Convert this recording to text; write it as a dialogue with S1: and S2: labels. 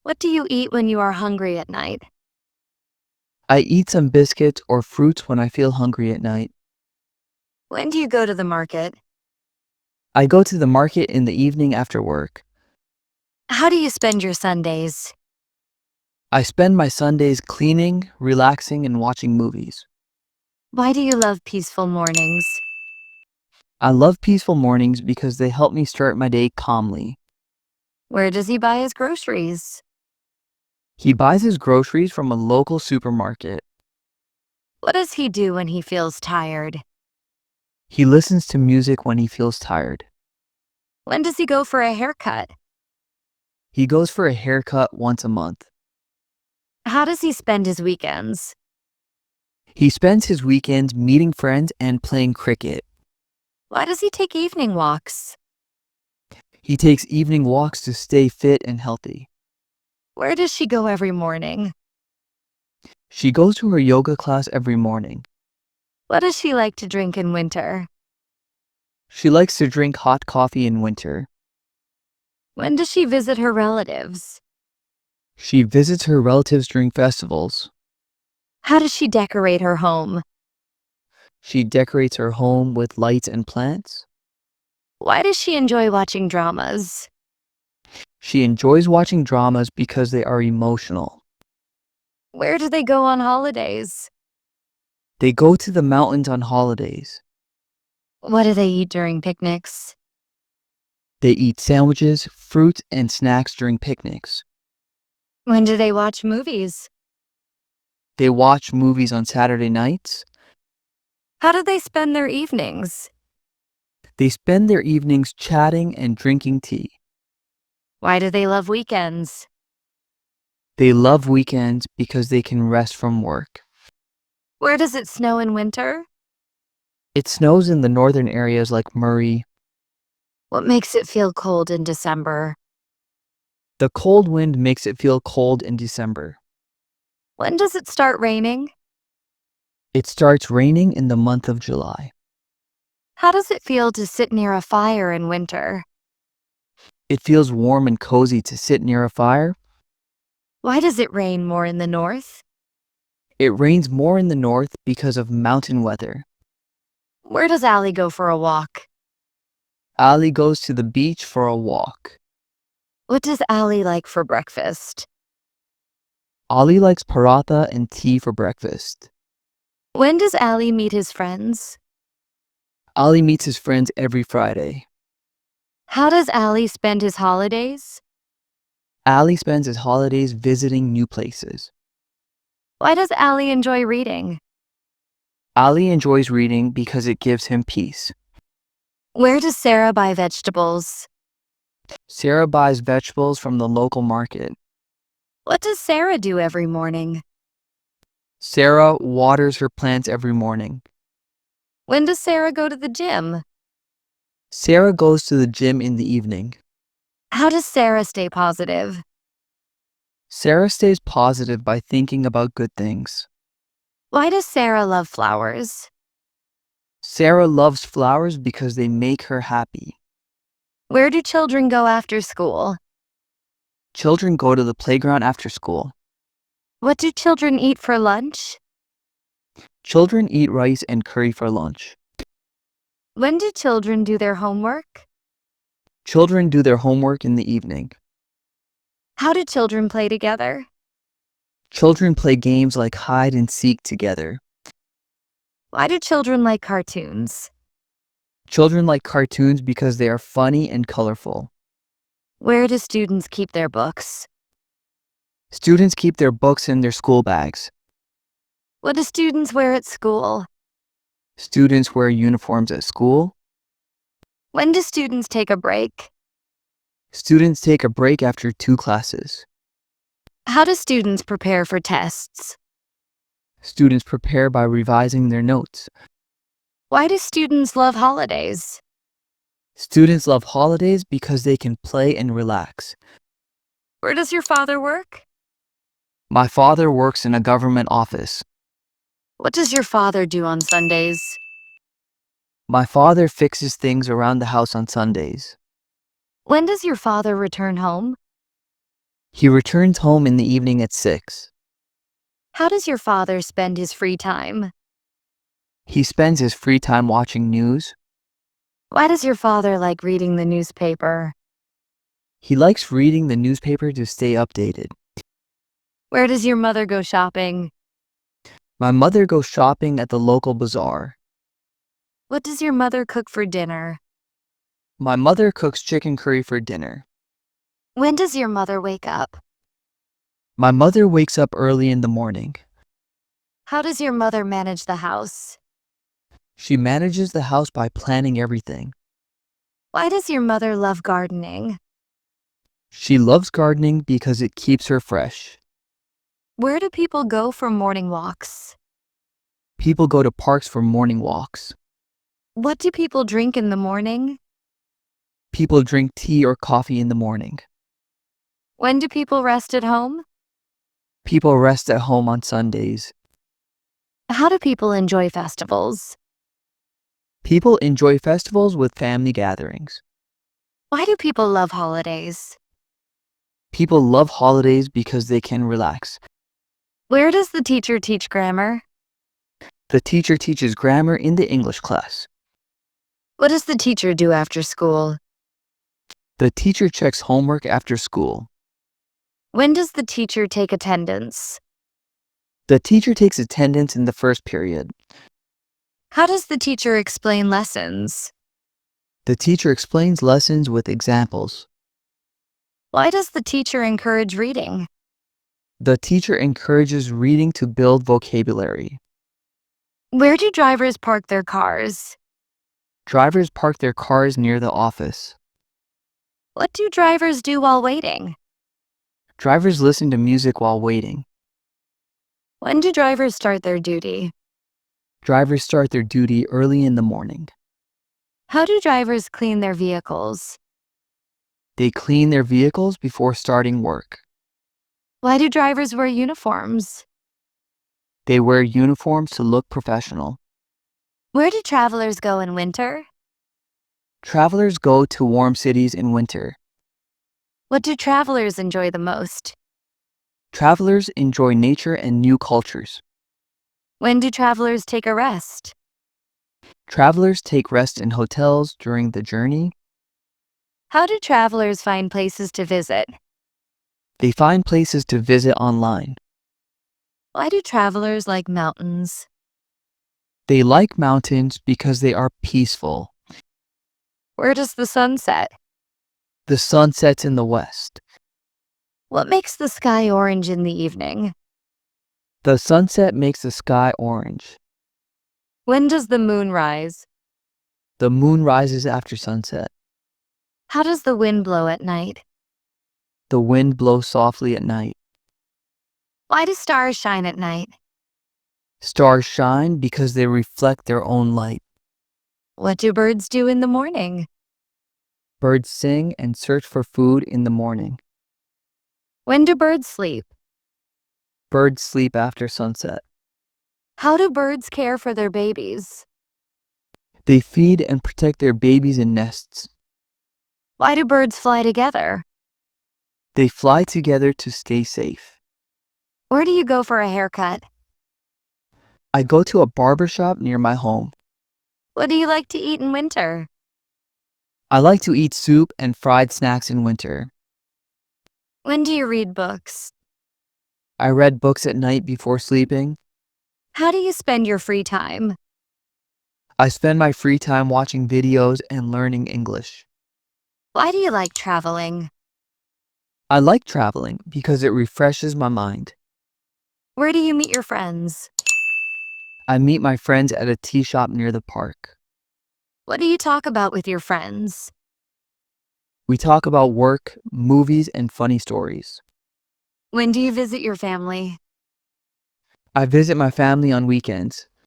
S1: What do you eat when you are hungry at night?
S2: I eat some biscuits or fruits when I feel hungry at night.
S1: When do you go to the market?
S2: I go to the market in the evening after work.
S1: How do you spend your Sundays?
S2: I spend my Sundays cleaning, relaxing, and watching movies.
S1: Why do you love peaceful mornings?
S2: I love peaceful mornings because they help me start my day calmly.
S1: Where does he buy his groceries?
S2: He buys his groceries from a local supermarket.
S1: What does he do when he feels tired?
S2: He listens to music when he feels tired.
S1: When does he go for a haircut?
S2: He goes for a haircut once a month.
S1: How does he spend his weekends?
S2: He spends his weekends meeting friends and playing cricket.
S1: Why does he take evening walks?
S2: He takes evening walks to stay fit and healthy.
S1: Where does she go every morning?
S2: She goes to her yoga class every morning.
S1: What does she like to drink in winter?
S2: She likes to drink hot coffee in winter.
S1: When does she visit her relatives?
S2: She visits her relatives during festivals.
S1: How does she decorate her home?
S2: She decorates her home with lights and plants.
S1: Why does she enjoy watching dramas?
S2: She enjoys watching dramas because they are emotional.
S1: Where do they go on holidays?
S2: They go to the mountains on holidays.
S1: What do they eat during picnics?
S2: They eat sandwiches, fruit, and snacks during picnics.
S1: When do they watch movies?
S2: They watch movies on Saturday nights.
S1: How do they spend their evenings?
S2: They spend their evenings chatting and drinking tea.
S1: Why do they love weekends?
S2: They love weekends because they can rest from work.
S1: Where does it snow in winter?
S2: It snows in the northern areas like Murray.
S1: What makes it feel cold in December?
S2: The cold wind makes it feel cold in December.
S1: When does it start raining?
S2: It starts raining in the month of July.
S1: How does it feel to sit near a fire in winter?
S2: It feels warm and cozy to sit near a fire.
S1: Why does it rain more in the north?
S2: It rains more in the north because of mountain weather.
S1: Where does Allie go for a walk?
S2: Ali goes to the beach for a walk.
S1: What does Allie like for breakfast?
S2: Ali likes paratha and tea for breakfast.
S1: When does Allie meet his friends?
S2: Ali meets his friends every Friday.
S1: How does Allie spend his holidays?
S2: Ali spends his holidays visiting new places.
S1: Why does Allie enjoy reading?
S2: Ali enjoys reading because it gives him peace.
S1: Where does Sarah buy vegetables?
S2: Sarah buys vegetables from the local market.
S1: What does Sarah do every morning?
S2: Sarah waters her plants every morning.
S1: When does Sarah go to the gym?
S2: Sarah goes to the gym in the evening.
S1: How does Sarah stay positive?
S2: Sarah stays positive by thinking about good things.
S1: Why does Sarah love flowers?
S2: Sarah loves flowers because they make her happy.
S1: Where do children go after school?
S2: Children go to the playground after school.
S1: What do children eat for lunch?
S2: Children eat rice and curry for lunch.
S1: When do children do their homework?
S2: Children do their homework in the evening.
S1: How do children play together?
S2: Children play games like hide and seek together.
S1: Why do children like cartoons?
S2: Children like cartoons because they are funny and colorful.
S1: Where do students keep their books?
S2: Students keep their books in their school bags.
S1: What do students wear at school?
S2: Students wear uniforms at school.
S1: When do students take a break?
S2: Students take a break after 2 classes.
S1: How do students prepare for tests?
S2: Students prepare by revising their notes.
S1: Why do students love holidays?
S2: Students love holidays because they can play and relax.
S1: Where does your father work?
S2: My father works in a government office.
S1: What does your father do on Sundays?
S2: My father fixes things around the house on Sundays.
S1: When does your father return home?
S2: He returns home in the evening at 6.
S1: How does your father spend his free time?
S2: He spends his free time watching news.
S1: Why does your father like reading the newspaper?
S2: He likes reading the newspaper to stay updated.
S1: Where does your mother go shopping?
S2: My mother goes shopping at the local bazaar.
S1: What does your mother cook for dinner?
S2: My mother cooks chicken curry for dinner.
S1: When does your mother wake up?
S2: My mother wakes up early in the morning.
S1: How does your mother manage the house?
S2: She manages the house by planning everything.
S1: Why does your mother love gardening?
S2: She loves gardening because it keeps her fresh.
S1: Where do people go for morning walks?
S2: People go to parks for morning walks.
S1: What do people drink in the morning?
S2: People drink tea or coffee in the morning.
S1: When do people rest at home?
S2: People rest at home on Sundays.
S1: How do people enjoy festivals?
S2: People enjoy festivals with family gatherings.
S1: Why do people love holidays?
S2: People love holidays because they can relax.
S1: Where does the teacher teach grammar?
S2: The teacher teaches grammar in the English class.
S1: What does the teacher do after school?
S2: The teacher checks homework after school.
S1: When does the teacher take attendance?
S2: The teacher takes attendance in the first period.
S1: How does the teacher explain lessons?
S2: The teacher explains lessons with examples.
S1: Why does the teacher encourage reading?
S2: The teacher encourages reading to build vocabulary.
S1: Where do drivers park their cars?
S2: Drivers park their cars near the office.
S1: What do drivers do while waiting?
S2: Drivers listen to music while waiting.
S1: When do drivers start their duty?
S2: Drivers start their duty early in the morning.
S1: How do drivers clean their vehicles?
S2: They clean their vehicles before starting work.
S1: Why do drivers wear uniforms?
S2: They wear uniforms to look professional.
S1: Where do travelers go in winter?
S2: Travelers go to warm cities in winter.
S1: What do travelers enjoy the most?
S2: Travelers enjoy nature and new cultures.
S1: When do travelers take a rest?
S2: Travelers take rest in hotels during the journey.
S1: How do travelers find places to visit?
S2: They find places to visit online.
S1: Why do travelers like mountains?
S2: They like mountains because they are peaceful.
S1: Where does the sun set?
S2: The sun sets in the west.
S1: What makes the sky orange in the evening?
S2: The sunset makes the sky orange.
S1: When does the moon rise?
S2: The moon rises after sunset.
S1: How does the wind blow at night?
S2: The wind blows softly at night.
S1: Why do stars shine at night?
S2: Stars shine because they reflect their own light.
S1: What do birds do in the morning?
S2: Birds sing and search for food in the morning.
S1: When do birds sleep?
S2: Birds sleep after sunset.
S1: How do birds care for their babies?
S2: They feed and protect their babies in nests.
S1: Why do birds fly together?
S2: They fly together to stay safe.
S1: Where do you go for a haircut?
S2: I go to a barber shop near my home.
S1: What do you like to eat in winter?
S2: I like to eat soup and fried snacks in winter.
S1: When do you read books?
S2: I read books at night before sleeping.
S1: How do you spend your free time?
S2: I spend my free time watching videos and learning English.
S1: Why do you like traveling?
S2: I like traveling because it refreshes my mind.
S1: Where do you meet your friends?
S2: I meet my friends at a tea shop near the park.
S1: What do you talk about with your friends?
S2: We talk about work, movies, and funny stories.
S1: When do you visit your family?
S2: I visit my family on weekends.